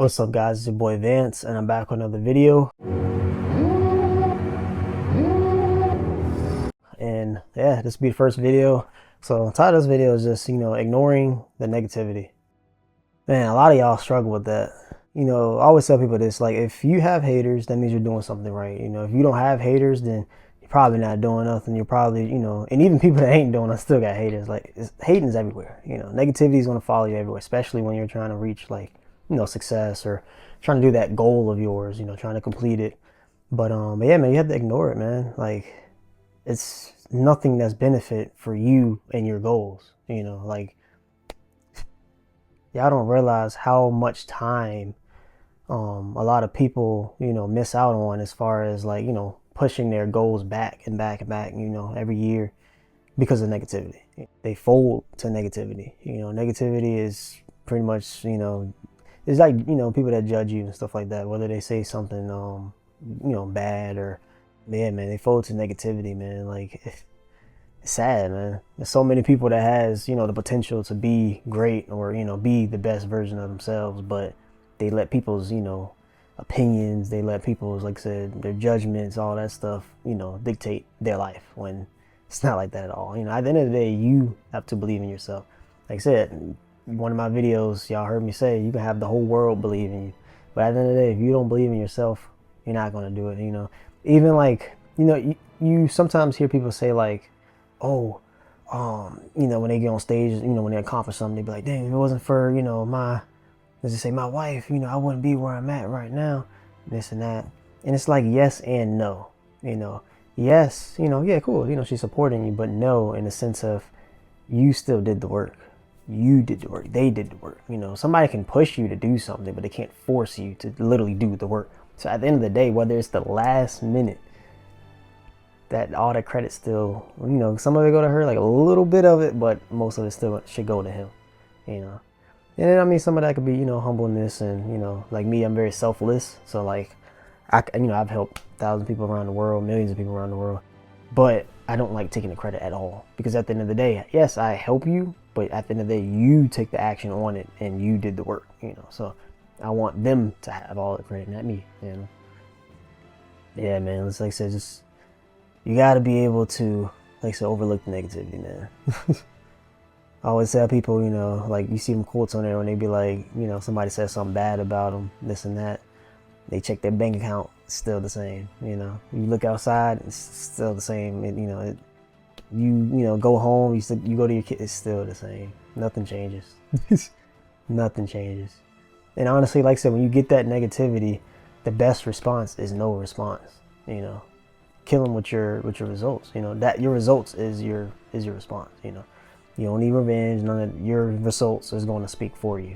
What's up, guys? It's your boy Vance, and I'm back with another video. And yeah, this will be the first video. So the title of this video is just, ignoring the negativity. Man, a lot of y'all struggle with that. I always tell people this, like, if you have haters, that means you're doing something right. If you don't have haters, then you're probably not doing nothing. You're probably, and even people that ain't doing it still got haters. Like, hating is everywhere. Negativity is going to follow you everywhere, especially when you're trying to reach, like, success or trying to do that goal of yours, trying to complete it. But yeah, man, you have to ignore it, man. Like, it's nothing that's benefit for you and your goals. Like, y'all don't realize how much time a lot of people, miss out on as far as, like, pushing their goals back and back and back, every year because of negativity. They fold to negativity. Negativity is pretty much, it's like, people that judge you and stuff like that, whether they say something, bad or, yeah, man, they fold to negativity, man. Like, it's sad, man. There's so many people that has, the potential to be great or, be the best version of themselves, but they let people's, opinions, they let people's, like I said, their judgments, all that stuff, dictate their life, when it's not like that at all. At the end of the day, you have to believe in yourself. Like I said, one of my videos, y'all heard me say, you can have the whole world believe in you. But at the end of the day, if you don't believe in yourself, you're not going to do it, Even like, you sometimes hear people say like, oh, when they get on stage, when they accomplish something, they be like, dang, if it wasn't for, let's just say my wife, I wouldn't be where I'm at right now, this and that. And it's like yes and no, yes, yeah, cool, she's supporting you, but no, in the sense of you still did the work. You did the work. They did the work. Somebody can push you to do something, but they can't force you to literally do the work. So at the end of the day, whether it's the last minute, that all the credit still, some of it go to her, like a little bit of it, but most of it still should go to him, And then, I mean, some of that could be, humbleness and, like me, I'm very selfless. So like, I've helped thousands of people around the world, millions of people around the world, but I don't like taking the credit at all, because at the end of the day, yes, I help you, but at the end of the day, you take the action on it and you did the work, So I want them to have all the credit, not me, Yeah, man, it's like I said, just, you got to be able to, like I said, overlook the negativity, man. I always tell people, like, you see them quotes on there when they be like, somebody says something bad about them, this and that. They check their bank account, it's still the same, You look outside, it's still the same. You go home, you go to your kids, it's still the same. Nothing changes. Nothing changes. And honestly, like I said, when you get that negativity, the best response is no response. Kill them with your results. That your results is your response. You don't need revenge. None of your results is going to speak for you.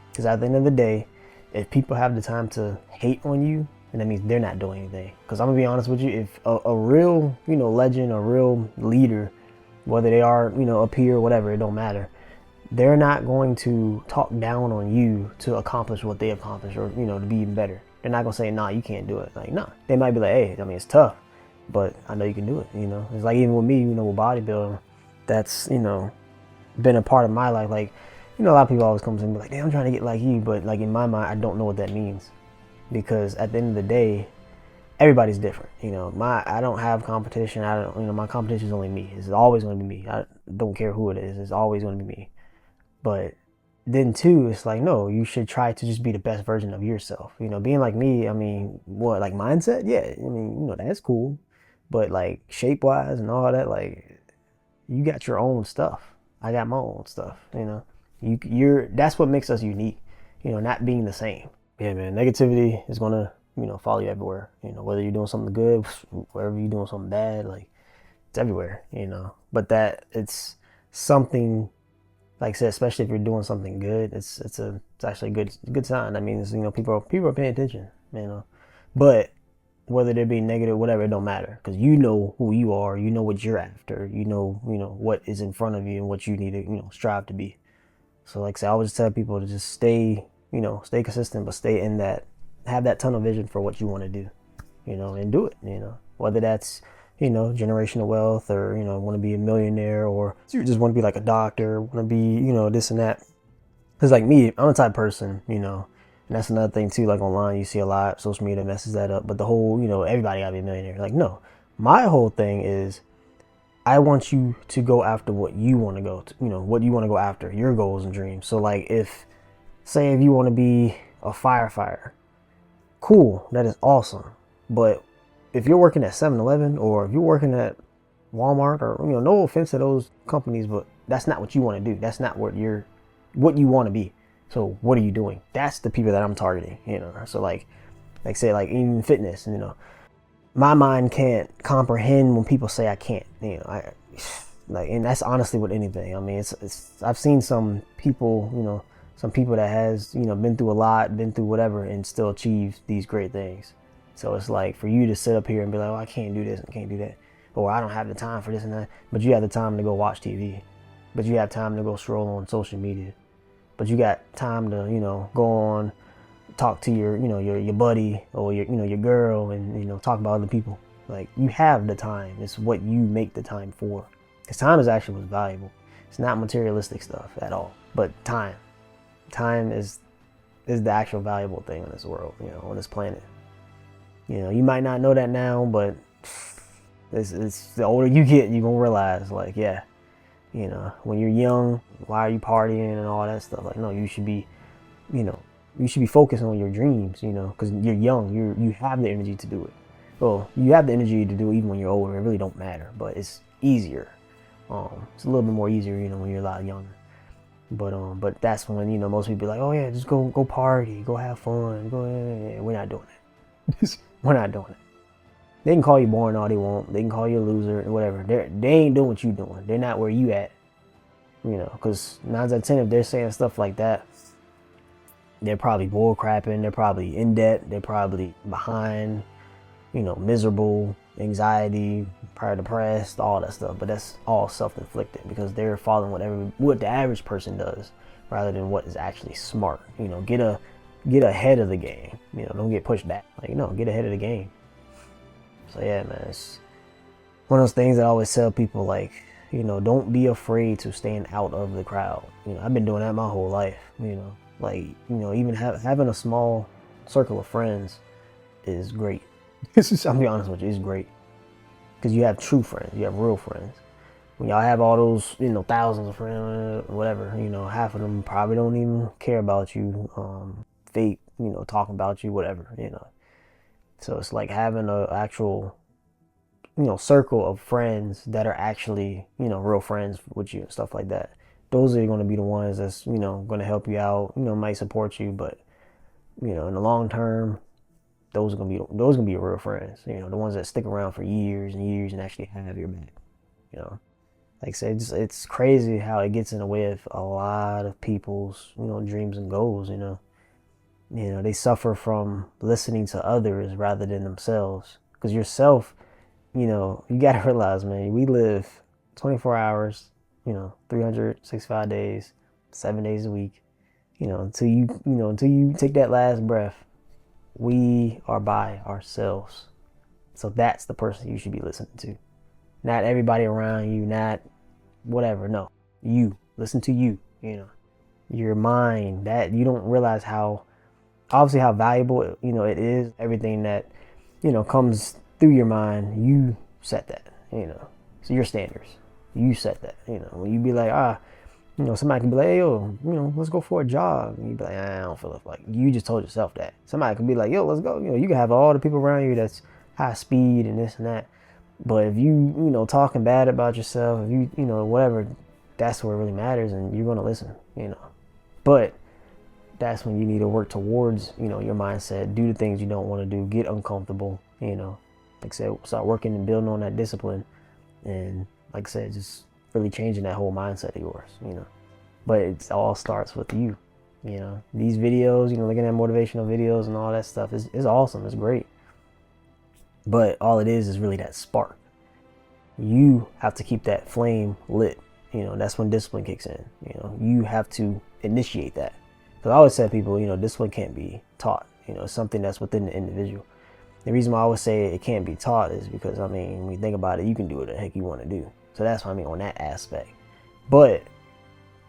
Because at the end of the day, if people have the time to hate on you, then that means they're not doing anything. Because I'm gonna be honest with you, if a real, legend, a real leader, whether they are, up here or whatever, it don't matter. They're not going to talk down on you to accomplish what they accomplish, or, to be even better. They're not gonna say, nah, you can't do it. Like, nah. They might be like, hey, I mean, it's tough, but I know you can do it. It's like even with me, with bodybuilding, that's, been a part of my life. Like, a lot of people always come to me and be like, damn, I'm trying to get like you, but like in my mind, I don't know what that means, because at the end of the day, everybody's different. I don't have competition. I don't, my competition is only me. It's always going to be me. I don't care who it is. It's always going to be me. But then too, it's like, no, you should try to just be the best version of yourself. Being like me, I mean, what, like mindset? Yeah, I mean, that's cool. But like shape wise and all that, like, you got your own stuff. I got my own stuff, You're that's what makes us unique, not being the same. Yeah, man, negativity is gonna, follow you everywhere. Whether you're doing something good, wherever you're doing something bad, like, it's everywhere, But that it's something, like I said, especially if you're doing something good, it's actually a good sign. That means, people are paying attention, But whether they be negative, whatever, it don't matter, because you know who you are, you know what you're after, you know what is in front of you and what you need to, strive to be. So like I said, I always tell people to just stay consistent, but stay in that, have that tunnel vision for what you want to do, and do it, whether that's, generational wealth, or, want to be a millionaire, or you just want to be like a doctor, want to be, this and that. Because like me, I'm the type of person, And that's another thing too, like online you see a lot, social media messes that up. But the whole, everybody gotta be a millionaire. Like, no. My whole thing is I want you to go after what you want to go to, what you want to go after, your goals and dreams. So like say if you want to be a firefighter, cool, that is awesome. But if you're working at 7-Eleven or if you're working at Walmart or, no offense to those companies, but that's not what you want to do. That's not what you want to be. So what are you doing? That's the people that I'm targeting, So like say like even fitness, my mind can't comprehend when people say I can't, and that's honestly with anything. I mean, I've seen some people, some people that has, been through a lot, been through whatever, and still achieve these great things. So it's like for you to sit up here and be like, oh, I can't do this and can't do that, or I don't have the time for this and that, but you have the time to go watch TV, but you have time to go stroll on social media, but you got time to, go on, talk to your, your buddy or your girl and, talk about other people. Like, you have the time. It's what you make the time for. Because time is actually what's valuable. It's not materialistic stuff at all, but time. Time is the actual valuable thing in this world, on this planet. You might not know that now, but it's the older you get, you're gonna realize, like, yeah, when you're young, why are you partying and all that stuff? Like, no, you should be, you should be focused on your dreams, because you're young, you have the energy to do it. Well, you have the energy to do it even when you're older. It really don't matter, but it's easier. It's a little bit more easier, when you're a lot younger. But that's when, most people be like, oh yeah, just go party, go have fun, go. We're not doing it. We're not doing it. They can call you boring all they want. They can call you a loser or whatever. They ain't doing what you doing. They're not where you at. Because 9 out of 10, if they're saying stuff like that, they're probably bull crapping. They're probably in debt. They're probably behind. Miserable, anxiety, probably depressed, all that stuff. But that's all self-inflicted because they're following what the average person does rather than what is actually smart. Get ahead of the game. Don't get pushed back. Like, get ahead of the game. So yeah, man, it's one of those things that I always tell people, like, don't be afraid to stand out of the crowd. I've been doing that my whole life. Even having a small circle of friends is great. I'll be honest with you, it's great because you have true friends, you have real friends. When y'all have all those, thousands of friends, whatever, half of them probably don't even care about you, fake, talking about you, whatever, So it's like having a actual, circle of friends that are actually, real friends with you and stuff like that. Those are going to be the ones that's, going to help you out, might support you, but, in the long term, those are gonna be your real friends. The ones that stick around for years and years and actually have your back. Like I said, it's crazy how it gets in the way of a lot of people's dreams and goals. They suffer from listening to others rather than themselves. Because yourself, you gotta realize, man, we live 24 hours, 365 days, 7 days a week. Until you take that last breath. We are by ourselves. So that's the person you should be listening to. Not everybody around you, not whatever. No, you. Listen to you, your mind. That you don't realize how valuable, it is. Everything that, comes through your mind, you set that, So your standards, you set that, When you be like, somebody can be like, hey, yo, let's go for a jog. And you be like, I don't feel like. You just told yourself that. Somebody can be like, yo, let's go. You can have all the people around you that's high speed and this and that. But if you, talking bad about yourself, if you, whatever, that's where it really matters and you're going to listen, But that's when you need to work towards, your mindset, do the things you don't want to do, get uncomfortable, like I said, start working and building on that discipline. And like I said, just really changing that whole mindset of yours, But it all starts with you, These videos, looking at motivational videos and all that stuff is awesome. It's great. But all it is really that spark. You have to keep that flame lit. That's when discipline kicks in. You have to initiate that. Because I always tell people, discipline can't be taught. It's something that's within the individual. The reason why I always say it can't be taught is because, when you think about it, you can do what the heck you want to do. So that's what I mean on that aspect. But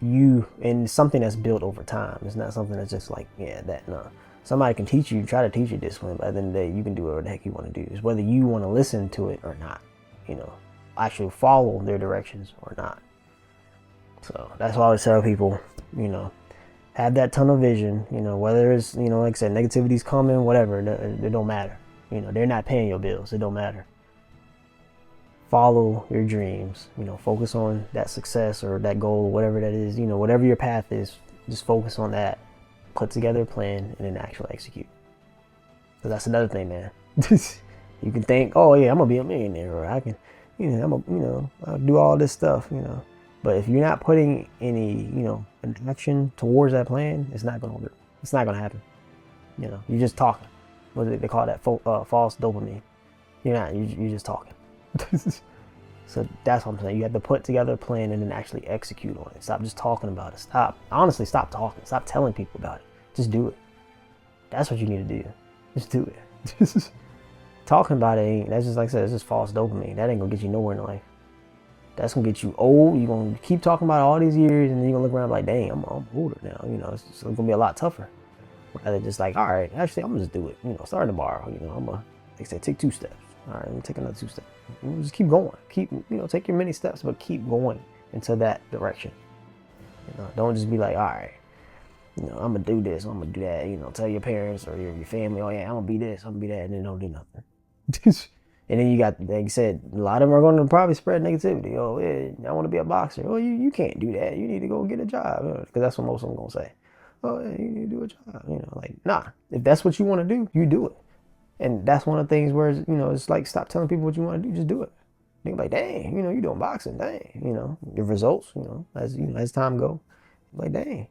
and something that's built over time. It's not something that's just like, yeah, that, no. Somebody can teach you, try to teach you discipline, but at the end of the day, you can do whatever the heck you want to do. It's whether you want to listen to it or not, actually follow their directions or not. So that's why I always tell people, have that tunnel vision, whether it's, like I said, negativity's coming, whatever, it don't matter. They're not paying your bills. It don't matter. Follow your dreams, focus on that success or that goal, whatever that is, whatever your path is, just focus on that. Put together a plan and then actually execute. Because that's another thing, man. You can think, oh yeah, I'm gonna be a millionaire, or I can, I'll do all this stuff, But if you're not putting any, an action towards that plan, it's not gonna happen. You're just talking. What do they call that? False dopamine. You're just talking. So that's what I'm saying. You have to put together a plan and then actually execute on it. Stop just talking about it. Stop talking. Stop telling people about it. Just do it. That's what you need to do. Just do it. Talking about it that's just, like I said, it's just false dopamine. That ain't gonna get you nowhere in life. That's gonna get you old. You're gonna keep talking about it all these years, and then you're gonna look around like, dang, I'm older now. It's gonna be a lot tougher. Rather just like, all right, actually, I'm gonna just do it. Starting tomorrow. I'm gonna, like I said, take 2 steps. All right, let me take another 2 steps. Just keep going. Keep, take your many steps, but keep going into that direction. Don't just be like, all right, I'm gonna do this, I'm gonna do that. Tell your parents or your family, oh yeah, I'm gonna be this, I'm gonna be that, and then don't do nothing. And then you got, like you said, a lot of them are going to probably spread negativity. Oh, yeah, I want to be a boxer. Oh, you can't do that. You need to go get a job. Because that's what most of them going to say. Oh, yeah, you need to do a job. Like, nah. If that's what you want to do, you do it. And that's one of the things where, it's like, stop telling people what you want to do. Just do it. They're like, dang, you're doing boxing. Dang, your results, as time go. Like, dang.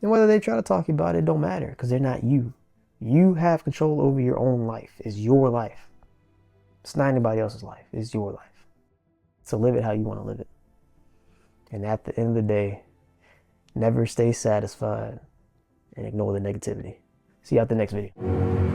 And whether they try to talk about it, don't matter. Because they're not you. You have control over your own life. It's your life. It's not anybody else's life. It's your life. So live it how you want to live it. And at the end of the day, never stay satisfied and ignore the negativity. See you at the next video.